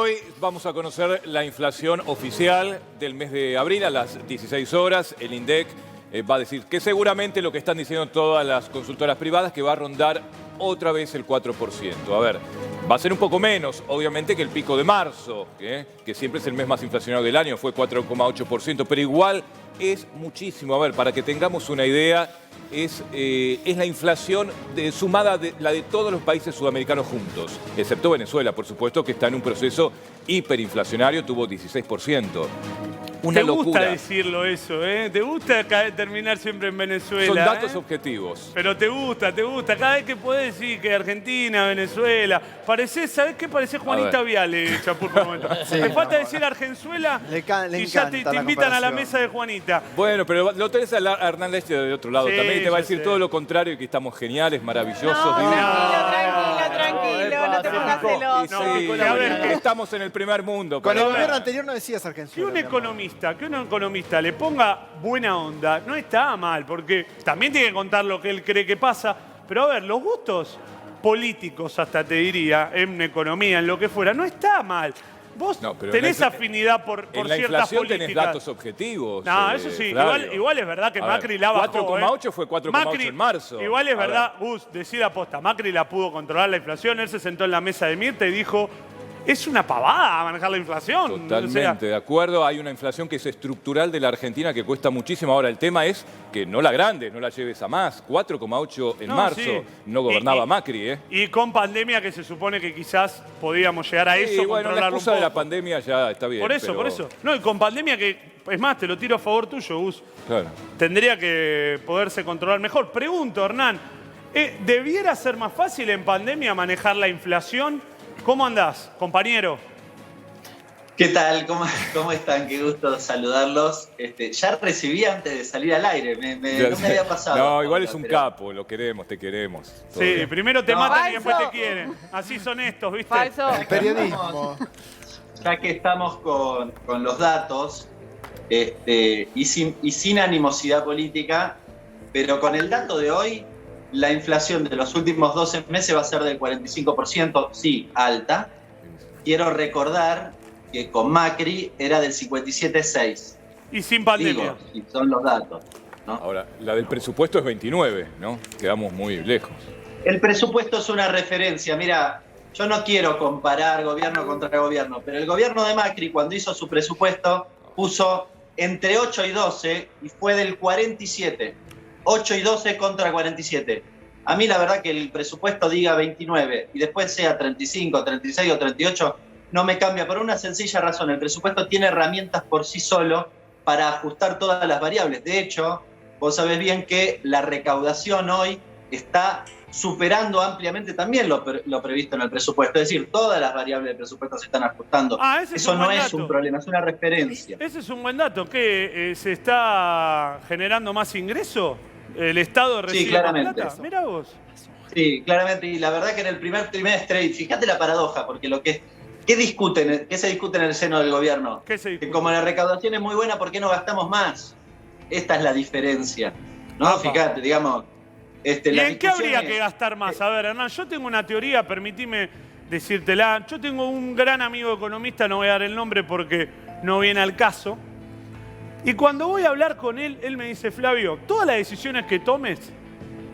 hoy vamos a conocer la inflación oficial del mes de abril a las 16 horas. El INDEC va a decir que seguramente lo que están diciendo todas las consultoras privadas, que va a rondar otra vez el 4%. A ver, va a ser un poco menos, obviamente, que el pico de marzo, que siempre es el mes más inflacionario del año, fue 4,8%, pero igual es muchísimo. A ver, para que tengamos una idea, es la inflación sumada la de todos los países sudamericanos juntos, excepto Venezuela, por supuesto, que está en un proceso hiperinflacionario, tuvo 16%. Una locura. Te gusta decirlo eso, ¿eh? Te gusta terminar siempre en Venezuela. Son datos objetivos. Pero te gusta. Cada vez que podés decir que Argentina, Venezuela, ¿sabés qué? Parecés Juanita Viale, Chapur, por un momento. Sí, te falta decir Argenzuela le y ya te invitan a la mesa de Juanita. Bueno, pero lo tenés a Hernán Leste de otro lado también, y te va a decir todo lo contrario, que estamos geniales, maravillosos, divinos. Tranquilo, no te pongas celoso. A ver, que estamos en el primer mundo. Con el gobierno anterior no decías Argenzuela. Que un economista le ponga buena onda no está mal, porque también tiene que contar lo que él cree que pasa. Pero a ver, los gustos políticos, hasta te diría, en economía, en lo que fuera, no está mal. Vos tenés afinidad por ciertas políticas. En la inflación tenés datos objetivos. No, eso sí. Igual es verdad que Macri la bajó. 4,8 fue 4,8 en marzo. Igual es verdad, Gus, decir aposta. Macri la pudo controlar la inflación. Él se sentó en la mesa de Mirta y dijo: es una pavada manejar la inflación. Totalmente, de acuerdo. Hay una inflación que es estructural de la Argentina que cuesta muchísimo. Ahora, el tema es que no la agrandes, no la lleves a más. 4,8 en marzo. Sí. No gobernaba Macri, ¿eh? Y con pandemia, que se supone que quizás podíamos llegar a eso. Bueno, la excusa de la pandemia ya está bien. Por eso. No, y con pandemia que, es más, te lo tiro a favor tuyo, Gus. Claro. Tendría que poderse controlar mejor. Pregunto, Hernán, ¿debiera ser más fácil en pandemia manejar la inflación? ¿Cómo andás, compañero? ¿Qué tal? ¿Cómo están? Qué gusto saludarlos. Ya recibí antes de salir al aire, no me había pasado. No, igual es un capo, lo queremos, te queremos. Sí, bien. Primero te matan y después te quieren. Así son estos, ¿viste? Falso. El periodismo. Ya que estamos con los datos, y sin animosidad política, pero con el dato de hoy, la inflación de los últimos 12 meses va a ser del 45%, sí, alta. Quiero recordar que con Macri era del 57,6. Y sin pandemia. Digo, son los datos, ¿no? Ahora, la del presupuesto es 29, ¿no? Quedamos muy lejos. El presupuesto es una referencia. Mira, yo no quiero comparar gobierno contra gobierno, pero el gobierno de Macri, cuando hizo su presupuesto, puso entre 8 y 12 y fue del 47. 8 y 12 contra 47. A mí la verdad que el presupuesto diga 29 y después sea 35, 36 o 38, no me cambia por una sencilla razón. El presupuesto tiene herramientas por sí solo para ajustar todas las variables. De hecho, vos sabés bien que la recaudación hoy está superando ampliamente también lo previsto en el presupuesto. Es decir, todas las variables del presupuesto se están ajustando. Eso no es un problema, es una referencia. Ese es un buen dato. ¿Qué? ¿Se está generando más ingreso? ¿El Estado recibe más plata? Mirá vos. Sí, claramente. Y la verdad que en el primer trimestre, y fíjate la paradoja, porque ¿qué se discute en el seno del gobierno? ¿Qué se discute? Que como la recaudación es muy buena, ¿por qué no gastamos más? Esta es la diferencia, ¿no? Fíjate, digamos... ¿Y en qué habría que gastar más? A ver, Hernán, yo tengo una teoría, permitime decírtela. Yo tengo un gran amigo economista, no voy a dar el nombre porque no viene al caso. Y cuando voy a hablar con él, él me dice: Flavio, todas las decisiones que tomes,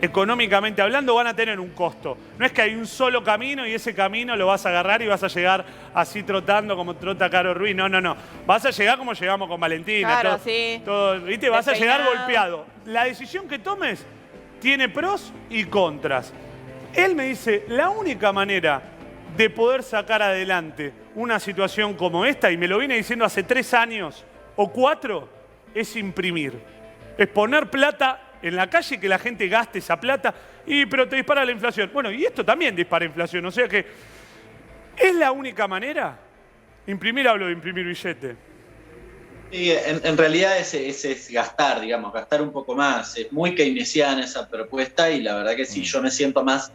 económicamente hablando, van a tener un costo. No es que hay un solo camino y ese camino lo vas a agarrar y vas a llegar así trotando como trota Caro Ruiz. No. Vas a llegar como llegamos con Valentina. Claro, sí. ¿Viste? Vas a llegar golpeado. La decisión que tomes tiene pros y contras. Él me dice: la única manera de poder sacar adelante una situación como esta, y me lo viene diciendo hace 3 años o 4, es imprimir. Es poner plata en la calle, que la gente gaste esa plata, pero te dispara la inflación. Bueno, y esto también dispara inflación. O sea que, ¿es la única manera? Imprimir, hablo de imprimir billete. Sí, en realidad ese es gastar, digamos, gastar un poco más. Es muy keynesiana esa propuesta y la verdad que sí, yo siento más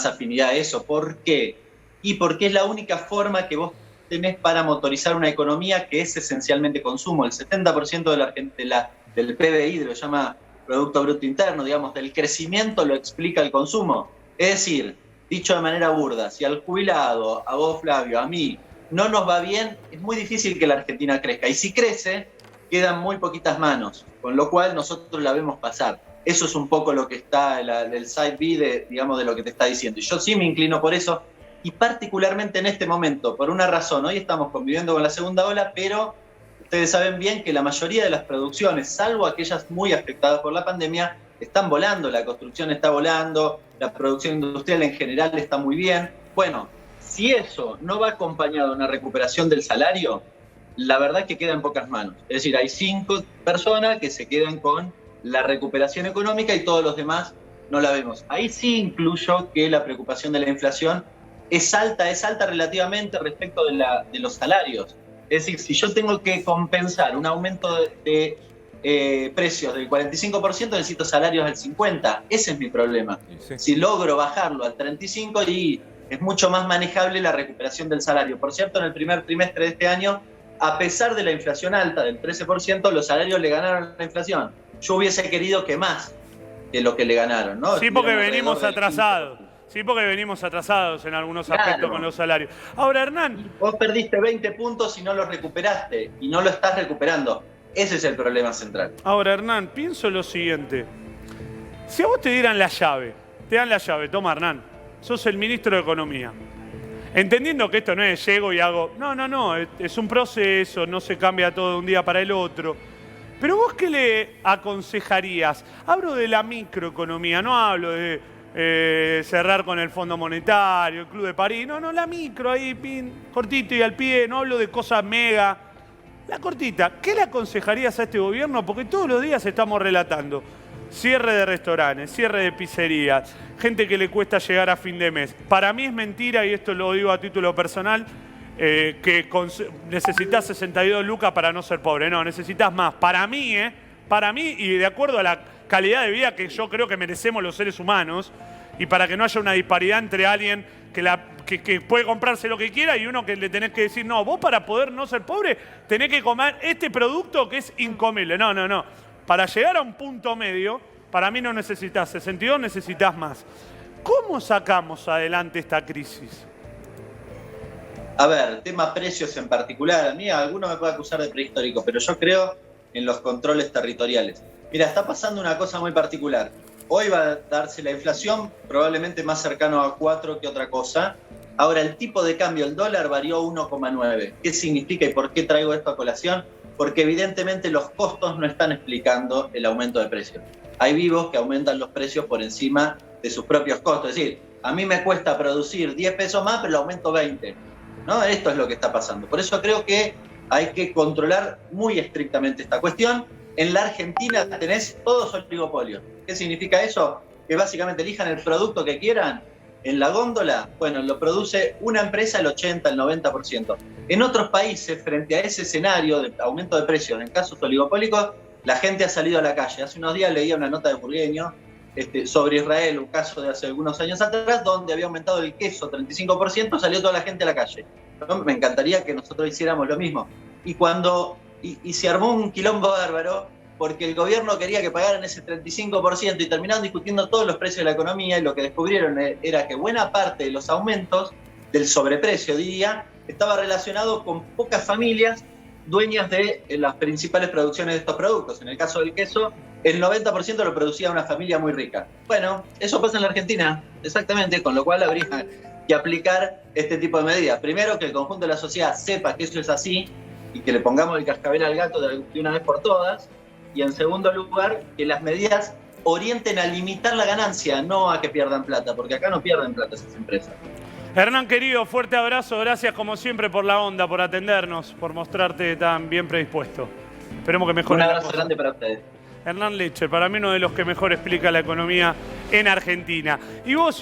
afinidad a eso. ¿Por qué? Y porque es la única forma que vos tenés para motorizar una economía que es esencialmente consumo. El 70% del PBI, lo llama Producto Bruto Interno, digamos, del crecimiento lo explica el consumo. Es decir, dicho de manera burda, si al jubilado, a vos, Flavio, a mí, no nos va bien, es muy difícil que la Argentina crezca. Y si crece, quedan muy poquitas manos, con lo cual nosotros la vemos pasar. Eso es un poco lo que está, el side B de lo que te está diciendo. Y yo sí me inclino por eso, y particularmente en este momento, por una razón. Hoy estamos conviviendo con la segunda ola, pero ustedes saben bien que la mayoría de las producciones, salvo aquellas muy afectadas por la pandemia, están volando. La construcción está volando, la producción industrial en general está muy bien. Bueno, si eso no va acompañado de una recuperación del salario, la verdad que queda en pocas manos. Es decir, hay 5 personas que se quedan con la recuperación económica y todos los demás no la vemos. Ahí sí incluyo que la preocupación de la inflación es alta relativamente respecto de los salarios. Es decir, si yo tengo que compensar un aumento de precios del 45%, necesito salarios del 50%. Ese es mi problema. Sí. Si logro bajarlo al 35%, y es mucho más manejable la recuperación del salario. Por cierto, en el primer trimestre de este año, a pesar de la inflación alta del 13%, los salarios le ganaron a la inflación. Yo hubiese querido que más de lo que le ganaron, ¿no? Sí, porque venimos atrasados. Sí, porque venimos atrasados en algunos aspectos con los salarios. Ahora, Hernán. Vos perdiste 20 puntos y no los recuperaste, y no lo estás recuperando. Ese es el problema central. Ahora, Hernán, pienso lo siguiente. Si a vos te dieran la llave, toma, Hernán, sos el ministro de Economía. Entendiendo que esto no es llego y hago... No, es un proceso, no se cambia todo de un día para el otro. Pero vos, ¿qué le aconsejarías? Hablo de la microeconomía, no hablo de cerrar con el Fondo Monetario, el Club de París. No, la micro, ahí, cortito y al pie. No hablo de cosas mega. La cortita. ¿Qué le aconsejarías a este gobierno? Porque todos los días estamos relatando cierre de restaurantes, cierre de pizzerías, gente que le cuesta llegar a fin de mes. Para mí es mentira, y esto lo digo a título personal, que necesitas 62 lucas para no ser pobre. No, necesitas más. Para mí, y de acuerdo a la calidad de vida que yo creo que merecemos los seres humanos, y para que no haya una disparidad entre alguien que puede comprarse lo que quiera y uno que le tenés que decir, no, vos para poder no ser pobre tenés que comer este producto que es incomible. No. Para llegar a un punto medio, para mí no necesitas 62, necesitas más. ¿Cómo sacamos adelante esta crisis? A ver, tema precios en particular. A mí alguno me puede acusar de prehistórico, pero yo creo en los controles territoriales. Mira, está pasando una cosa muy particular. Hoy va a darse la inflación probablemente más cercano a 4 que otra cosa. Ahora, el tipo de cambio, el dólar, varió 1,9. ¿Qué significa y por qué traigo esto a colación? Porque evidentemente los costos no están explicando el aumento de precios. Hay vivos que aumentan los precios por encima de sus propios costos. Es decir, a mí me cuesta producir 10 pesos más, pero lo aumento 20. ¿No? Esto es lo que está pasando. Por eso creo que hay que controlar muy estrictamente esta cuestión. En la Argentina tenés todos oligopolios. ¿Qué significa eso? Que básicamente elijan el producto que quieran. En la góndola, bueno, lo produce una empresa el 80, el 90%. En otros países, frente a ese escenario de aumento de precios en casos oligopólicos, la gente ha salido a la calle. Hace unos días leía una nota de Burgueño sobre Israel, un caso de hace algunos años atrás, donde había aumentado el queso 35%, salió toda la gente a la calle. ¿No? Me encantaría que nosotros hiciéramos lo mismo. Y se armó un quilombo bárbaro, porque el gobierno quería que pagaran ese 35% y terminaron discutiendo todos los precios de la economía, y lo que descubrieron era que buena parte de los aumentos, del sobreprecio, diría, estaba relacionado con pocas familias dueñas de las principales producciones de estos productos. En el caso del queso, el 90% lo producía una familia muy rica. Bueno, eso pasa en la Argentina, exactamente, con lo cual habría que aplicar este tipo de medidas. Primero, que el conjunto de la sociedad sepa que eso es así y que le pongamos el cascabel al gato de una vez por todas. Y en segundo lugar, que las medidas orienten a limitar la ganancia, no a que pierdan plata, porque acá no pierden plata esas empresas. Hernán, querido, fuerte abrazo. Gracias como siempre por la onda, por atendernos, por mostrarte tan bien predispuesto. Esperemos que mejore. Un abrazo grande para ustedes. Hernán Lecher, para mí uno de los que mejor explica la economía en Argentina. Y vos...